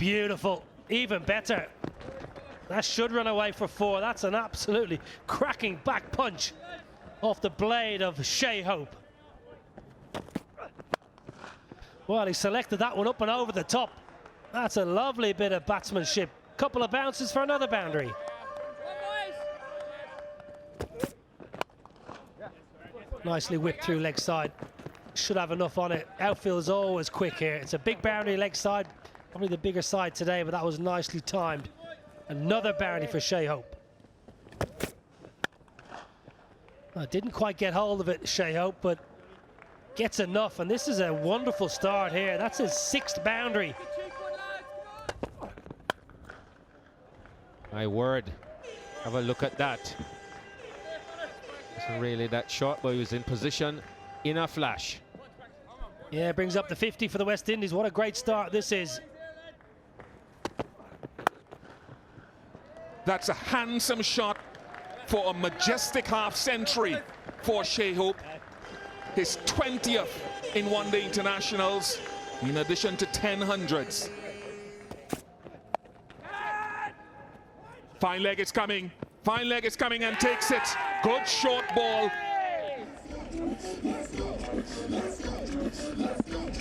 beautiful. Even better. That should run away for 4. That's an absolutely cracking back punch off the blade of Shea Hope. Well, he selected that one up and over the top. That's a lovely bit of batsmanship. Couple of bounces for another boundary. Nicely whipped through leg side. Should have enough on it. Outfield is always quick here. It's a big boundary leg side. Probably the bigger side today, but that was nicely timed. Another boundary for Shea Hope. Well, didn't quite get hold of it, Shea Hope, but gets enough. And this is a wonderful start here. That's his 6th boundary. My word. Have a look at that. Wasn't really that short, but he was in position in a flash. Yeah, brings up the 50 for the West Indies. What a great start this is. That's a handsome shot for a majestic half-century for Shea Hope. His 20th in one-day internationals, in addition to 10 hundreds. Fine leg is coming. Fine leg is coming and takes it. Good short ball.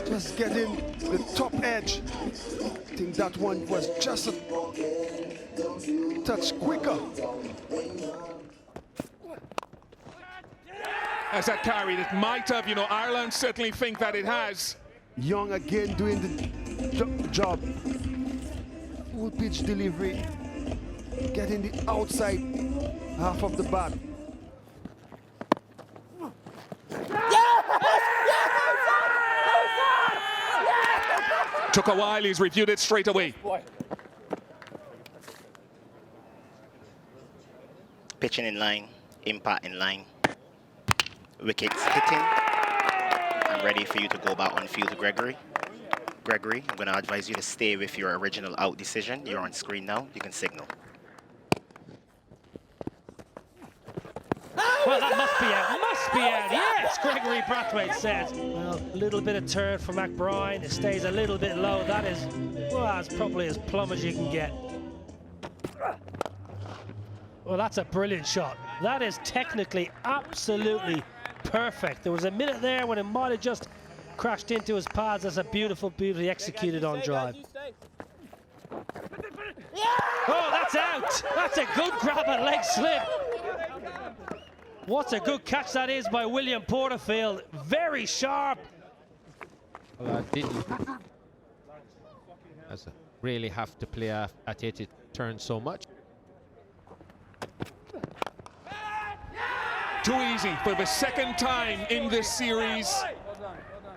Just getting the top edge. I think that one was just a touch quicker. As that carried, it might have, you know, Ireland certainly think that it has. Young again doing the job. Full pitch delivery. Getting the outside half of the bat. Took a while, he's reviewed it straight away. Pitching in line, impact in line, wickets hitting. I'm ready for you to go back on field to Gregory. Gregory, I'm going to advise you to stay with your original out decision. You're on screen now, you can signal. Well, that must be out. Must be out. Yes, Gregory Brathwaite says. Well, a little bit of turn for McBride. It stays a little bit low. That is, well, that's probably as plumb as you can get. Well, that's a brilliant shot. That is technically absolutely perfect. There was a minute there when it might have just crashed into his pads. That's a beautiful, beautifully executed on drive. Oh, that's out. That's a good grab and leg slip. What a good catch that is by William Porterfield. Very sharp. Well, I didn't really have to play at it. It turned so much. Too easy for the 2nd time in this series.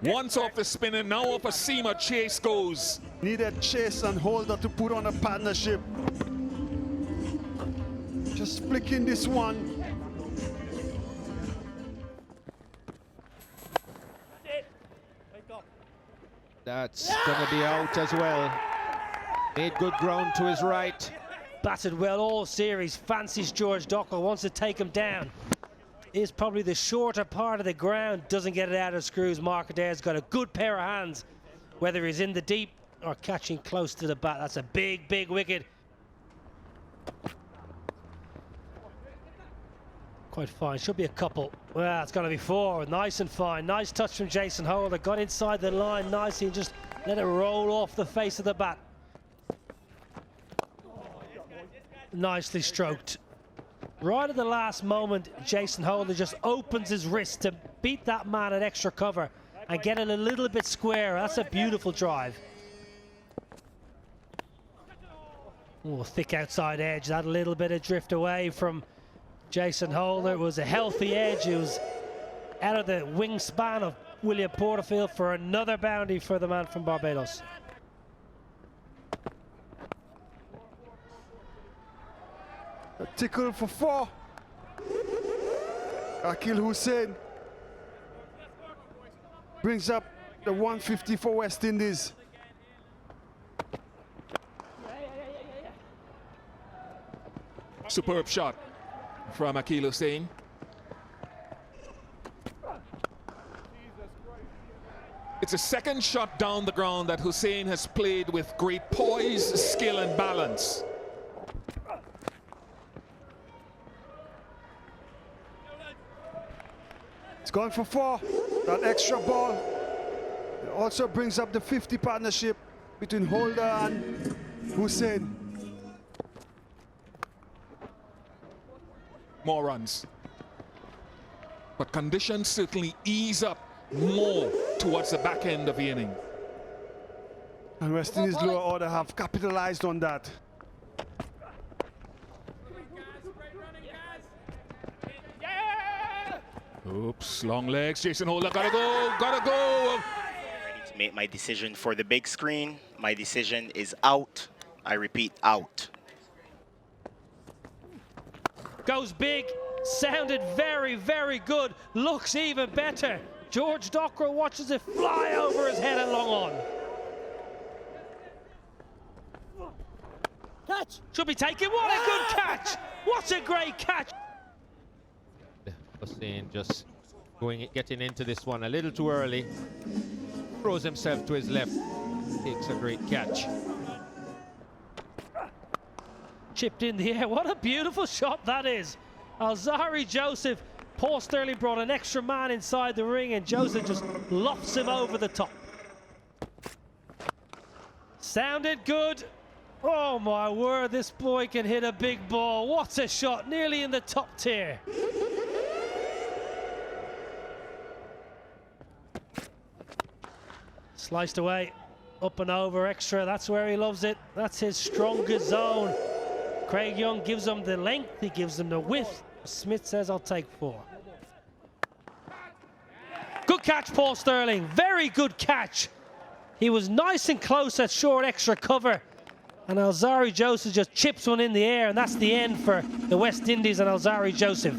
Once off the spinner, now off a seamer, Chase goes. Needed Chase and Holder to put on a partnership. Just flicking this one. That's going to be out as well. Made good ground to his right. Batted well all series. Fancies George Dockel, wants to take him down. Is probably the shorter part of the ground. Doesn't get it out of screws. Mark Adair's got a good pair of hands, whether he's in the deep or catching close to the bat. That's a big, big wicket. Quite fine. Should be a couple. Well, it's going to be 4. Nice and fine. Nice touch from Jason Holder. Got inside the line nicely and just let it roll off the face of the bat. Nicely stroked. Right at the last moment, Jason Holder just opens his wrist to beat that man at extra cover and get it a little bit square. That's a beautiful drive. Oh, thick outside edge. That little bit of drift away from Jason Holder. It was a healthy edge. It was out of the wingspan of William Porterfield for another boundary for the man from Barbados. A tickle for 4. Akil Hussain brings up the 150 for West Indies. Superb shot from Akil Hussain. It's a second shot down the ground that Hussein has played with great poise, skill, and balance. It's going for 4. That extra ball. It also brings up the 50 partnership between Holder and Hussein. More runs. But conditions certainly ease up more towards the back end of the inning. And West Indies lower order have capitalized on that. Oops, long legs. Jason Holder, gotta go, gotta go. Ready to make my decision for the big screen. My decision is out. I repeat, out. Goes big, sounded very, very good, looks even better. George Dockrell watches it fly over his head and long on. Catch! Should be taken, what a good catch! What a great catch! Hussein just getting into this one a little too early. Throws himself to his left, takes a great catch. Chipped in the air, what a beautiful shot that is. Alzari Joseph, Paul Sterling brought an extra man inside the ring and Joseph just lofts him over the top. Sounded good. Oh my word, this boy can hit a big ball. What a shot, nearly in the top tier. Sliced away, up and over, extra, that's where he loves it. That's his strongest zone. Craig Young gives him the length, he gives him the width. Smith says, I'll take 4. Good catch, Paul Sterling, very good catch. He was nice and close at short extra cover. And Alzari Joseph just chips one in the air, and that's the end for the West Indies and Alzari Joseph.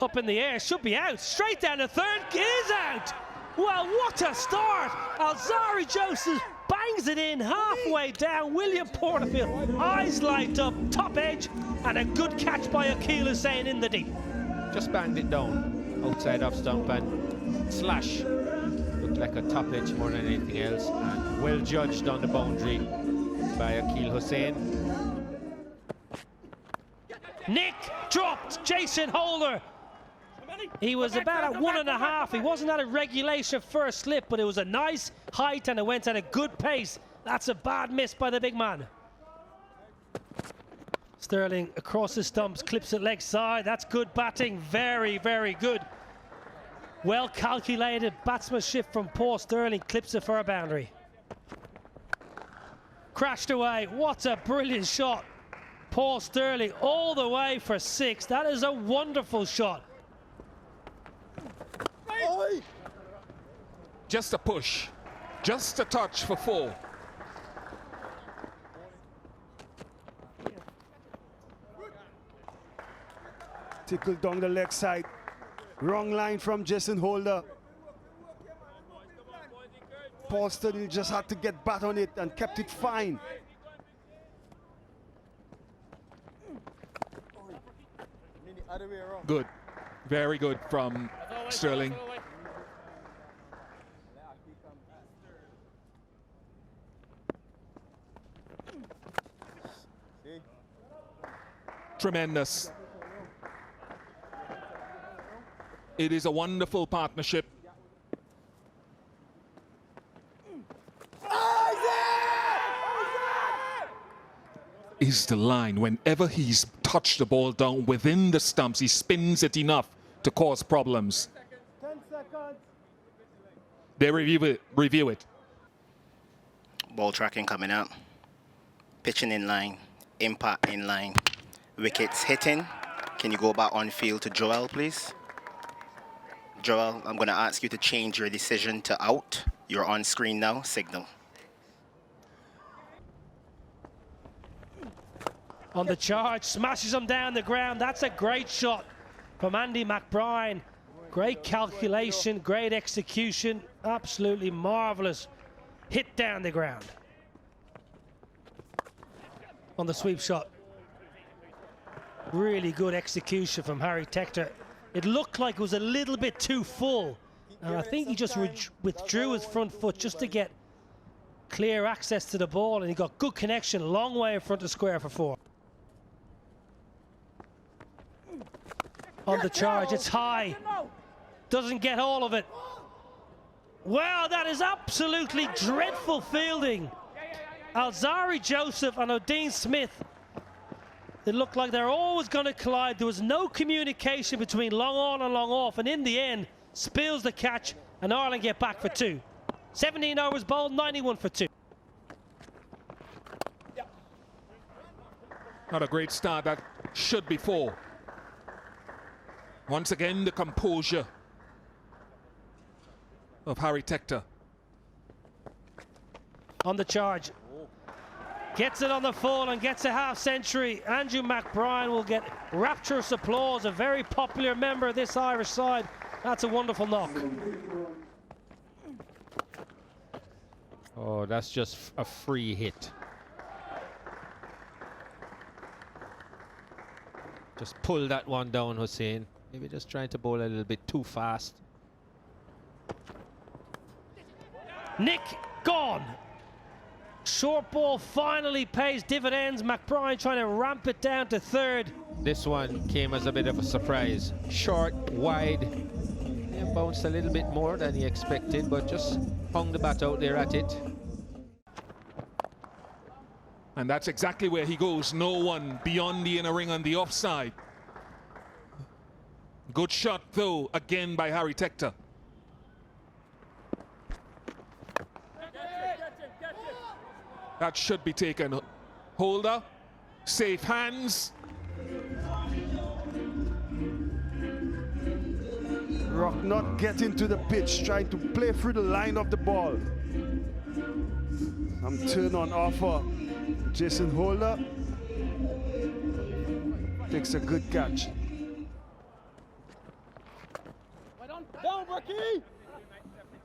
Up in the air, should be out. Straight down the third, is out. Well, what a start. Alzari Joseph bangs it in halfway down. William Porterfield, eyes light up, top edge, and a good catch by Akil Hussein in the deep. Just banged it down, outside off stump and slash. Looked like a top edge more than anything else, and well judged on the boundary by Akil Hussein. Nick dropped Jason Holder. He was about at 1.5. He wasn't at a regulation first slip, but it was a nice height and it went at a good pace. That's a bad miss by the big man. Sterling across the stumps, clips it leg side. That's good batting. Very, very good. Well calculated batsmanship from Paul Sterling. Clips it for a boundary. Crashed away. What a brilliant shot. Paul Sterling all the way for 6. That is a wonderful shot. Just a push, just a touch for 4. Tickled down the leg side. Wrong line from Jason Holder. Paul Sterling just had to get bat on it and kept it fine. Good, very good from Sterling. Tremendous. It is a wonderful partnership. Is the line. Whenever he's touched the ball down within the stumps, he spins it enough to cause problems. 10 seconds. They review it. Ball tracking coming up. Pitching in line. Impact in line. Wickets hitting. Can you go back on field to Joel, please? Joel, I'm going to ask you to change your decision to out. You're on screen now. Signal. On the charge, smashes him down the ground. That's a great shot from Andy McBride. Great calculation, great execution. Absolutely marvelous hit down the ground. On the sweep shot. Really good execution from Harry Tector. It looked like it was a little bit too full. And I think he just withdrew his front foot just to get clear access to the ball, and he got good connection, long way in front of square for 4. On the charge, it's high. Doesn't get all of it. Wow, that is absolutely dreadful fielding. Alzari Joseph and O'Dean Smith. It looked like they're always going to collide. There was no communication between long on and long off, and in the end, spills the catch, and Ireland get back for 2. 17 overs bowled, 91 for 2. Not a great start. That should be 4. Once again, the composure of Harry Tector. On the charge. Gets it on the full and gets a half century. Andrew McBride will get rapturous applause, a very popular member of this Irish side. That's a wonderful knock. Oh, that's just a free hit. Just pull that one down, Hussein. Maybe just trying to bowl a little bit too fast. Nick gone. Short ball finally pays dividends. McBride trying to ramp it down to 3rd. This one came as a bit of a surprise. Short, wide. He bounced a little bit more than he expected, but just hung the bat out there at it. And that's exactly where he goes. No one beyond the inner ring on the offside. Good shot, though, again by Harry Tector. That should be taken. Holder, safe hands. Rock not getting to the pitch, trying to play through the line of the ball. Some turn on offer. Jason Holder takes a good catch.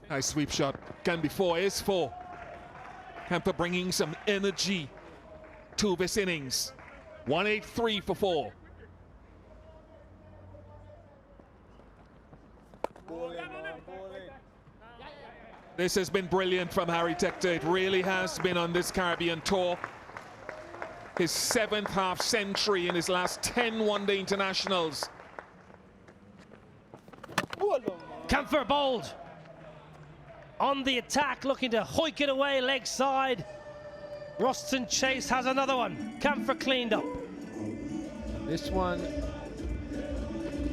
Nice sweep shot. Can be 4, is 4. Kemper bringing some energy to this innings. 183 for 4. This has been brilliant from Harry Tector. It really has been on this Caribbean tour. His 7th half century in his last 10 one-day internationals. Camphor bowled. On the attack, looking to hoik it away, leg side. Ruston Chase has another one. Camphor cleaned up. This one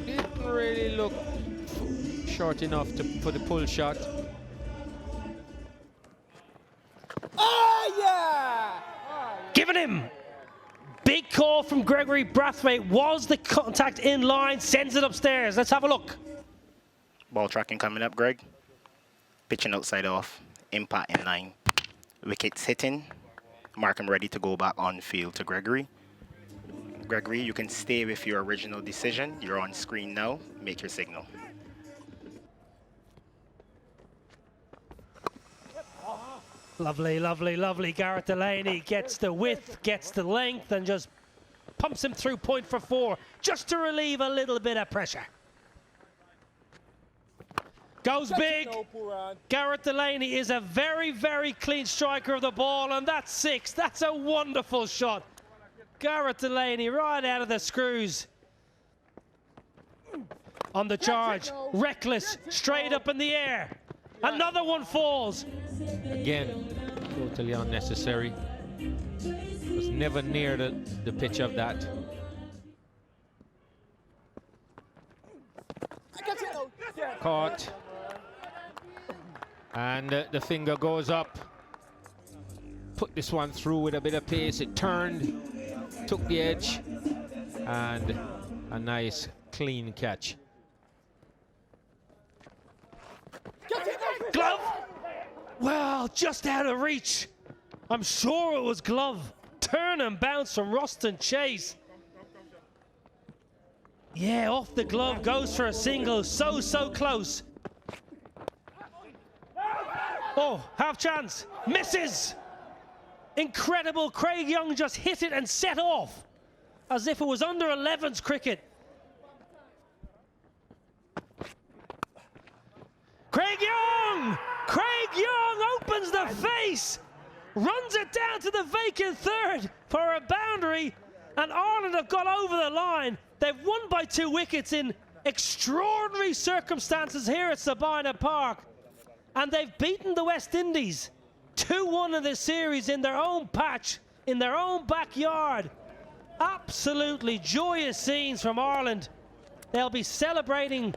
didn't really look short enough for the pull shot. Given him. Big call from Gregory Brathwaite. Was the contact in line? Sends it upstairs. Let's have a look. Ball tracking coming up, Greg. Pitching outside off. Impact in line. Wickets hitting. Markham ready to go back on field to Gregory. Gregory, you can stay with your original decision. You're on screen now. Make your signal. Lovely, lovely, lovely. Garrett Delaney gets the width, gets the length, and just pumps him through point for 4, just to relieve a little bit of pressure. Goes big. Garrett Delaney is a very, very clean striker of the ball, and that's 6. That's a wonderful shot. Garrett Delaney right out of the screws. On the charge, reckless, straight up in the air. Another one falls. Again, totally unnecessary. Was never near the pitch of that. Caught. And the finger goes up. Put this one through with a bit of pace. It turned, took the edge, and a nice clean catch. Glove! Well, just out of reach. I'm sure it was glove. Turn and bounce from Ruston Chase. Yeah, off the glove, goes for a single. So, so close. Oh, half chance. Misses. Incredible. Craig Young just hit it and set off as if it was under 11s cricket. Rice runs it down to the vacant third for a boundary, and Ireland have got over the line. They've won by 2 wickets in extraordinary circumstances here at Sabina Park, and they've beaten the West Indies 2-1 in this series in their own patch, in their own backyard. Absolutely joyous scenes from Ireland. They'll be celebrating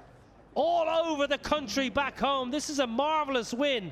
all over the country back home. This is a marvellous win